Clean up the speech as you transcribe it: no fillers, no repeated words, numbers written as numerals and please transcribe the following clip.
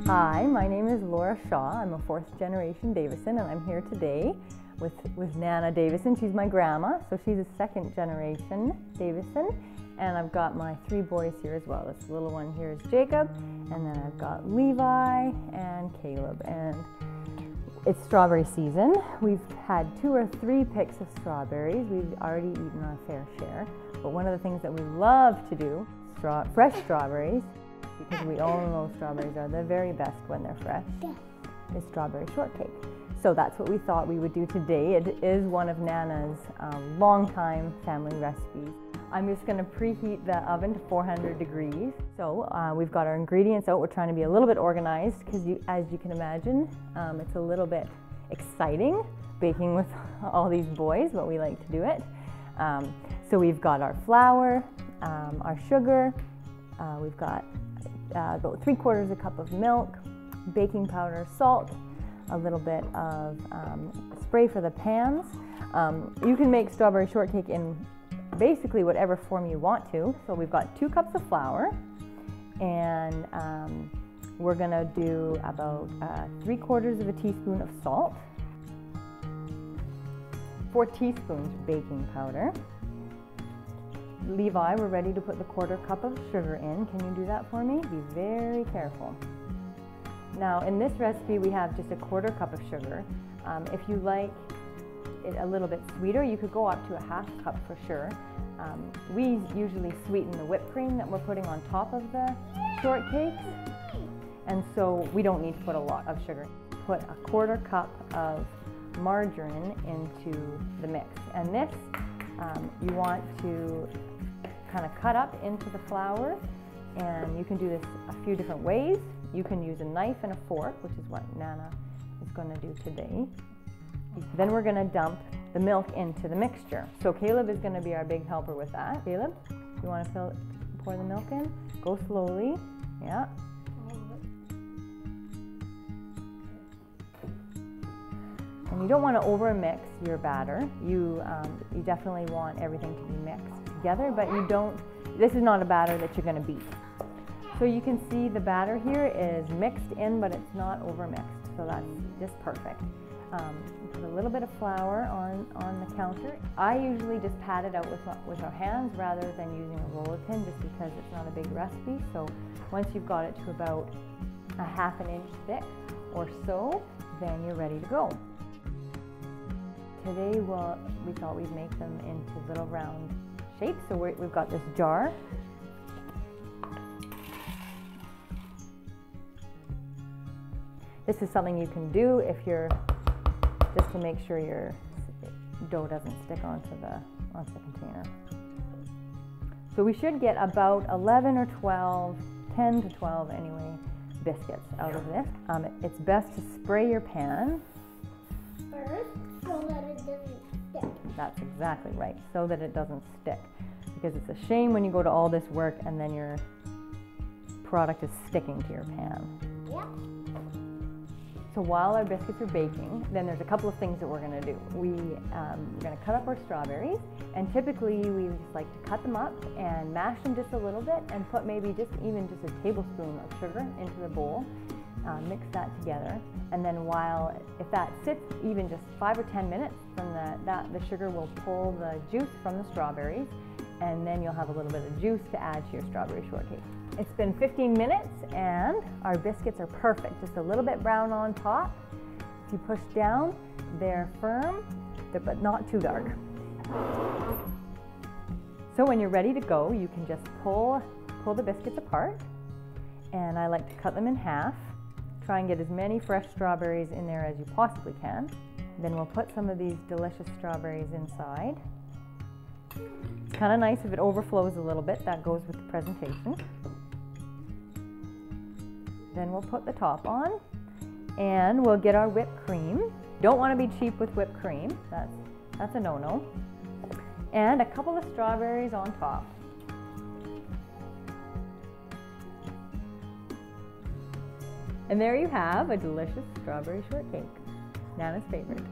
Hi, my name is Laura Shaw. I'm a fourth generation Davison, and I'm here today with Nana Davison. She's my grandma, so she's a second generation Davison. And I've got my three boys here as well. This little one here is Jacob, and then I've got Levi and Caleb. And it's strawberry season. We've had 2 or 3 picks of strawberries. We've already eaten our fair share. But one of the things that we love to do, fresh strawberries, because we all know strawberries are the very best when they're fresh, is strawberry shortcake. So that's what we thought we would do today. It is one of Nana's longtime family recipes. I'm just going to preheat the oven to 400 degrees. So we've got our ingredients out. We're trying to be a little bit organized because, as you can imagine, it's a little bit exciting baking with all these boys, but we like to do it. So we've got our flour, our sugar, we've got about 3/4 cup of milk, baking powder, salt, a little bit of spray for the pans. You can make strawberry shortcake in basically whatever form you want to. So we've got 2 cups of flour, and we're gonna do about 3/4 teaspoon of salt, 4 teaspoons baking powder. Levi, we're ready to put the 1/4 cup of sugar in. Can you do that for me? Be very careful. Now in this recipe we have just a 1/4 cup of sugar. If you like it a little bit sweeter, you could go up to a 1/2 cup for sure. We usually sweeten the whipped cream that we're putting on top of the shortcakes, and so we don't need to put a lot of sugar. Put a 1/4 cup of margarine into the mix, and this you want to kind of cut up into the flour, and you can do this a few different ways. You can use a knife and a fork, which is what Nana is going to do today. Then we're going to dump the milk into the mixture. So Caleb is going to be our big helper with that. Caleb, you want to pour the milk in? Go slowly. Yeah. And you don't want to over mix your batter. You definitely want everything to be mixed together, but you don't, this is not a batter that you're going to beat. So you can see the batter here is mixed in, but it's not over mixed. So that's just perfect. Put a little bit of flour on the counter. I usually just pat it out with our hands rather than using a roller pin, just because it's not a big recipe. So once you've got it to about a 1/2 inch thick or so, then you're ready to go. Today we thought we'd make them into little round shapes. So we've got this jar. This is something you can do if you're, just to make sure your dough doesn't stick onto the container. So we should get about 11 or 12, 10 to 12 anyway, biscuits out of this. It's best to spray your pan first so that it doesn't stick. That's exactly right, so that it doesn't stick. Because it's a shame when you go to all this work and then your product is sticking to your pan. Yep. So while our biscuits are baking, then there's a couple of things that we're going to do. We're going to cut up our strawberries, and typically we just like to cut them up and mash them just a little bit and put maybe just a tablespoon of sugar into the bowl. Mix that together, and then if that sits even just 5 or 10 minutes, then the sugar will pull the juice from the strawberries, and then you'll have a little bit of juice to add to your strawberry shortcake. It's been 15 minutes and our biscuits are perfect, just a little bit brown on top. If you push down, they're firm, but not too dark. So when you're ready to go, you can just pull the biscuits apart, and I like to cut them in half. Try and get as many fresh strawberries in there as you possibly can. Then we'll put some of these delicious strawberries inside. It's kind of nice if it overflows a little bit. That goes with the presentation. Then we'll put the top on, and we'll get our whipped cream. Don't want to be cheap with whipped cream. That's a no-no. And a couple of strawberries on top. And there you have a delicious strawberry shortcake, Nana's favorite.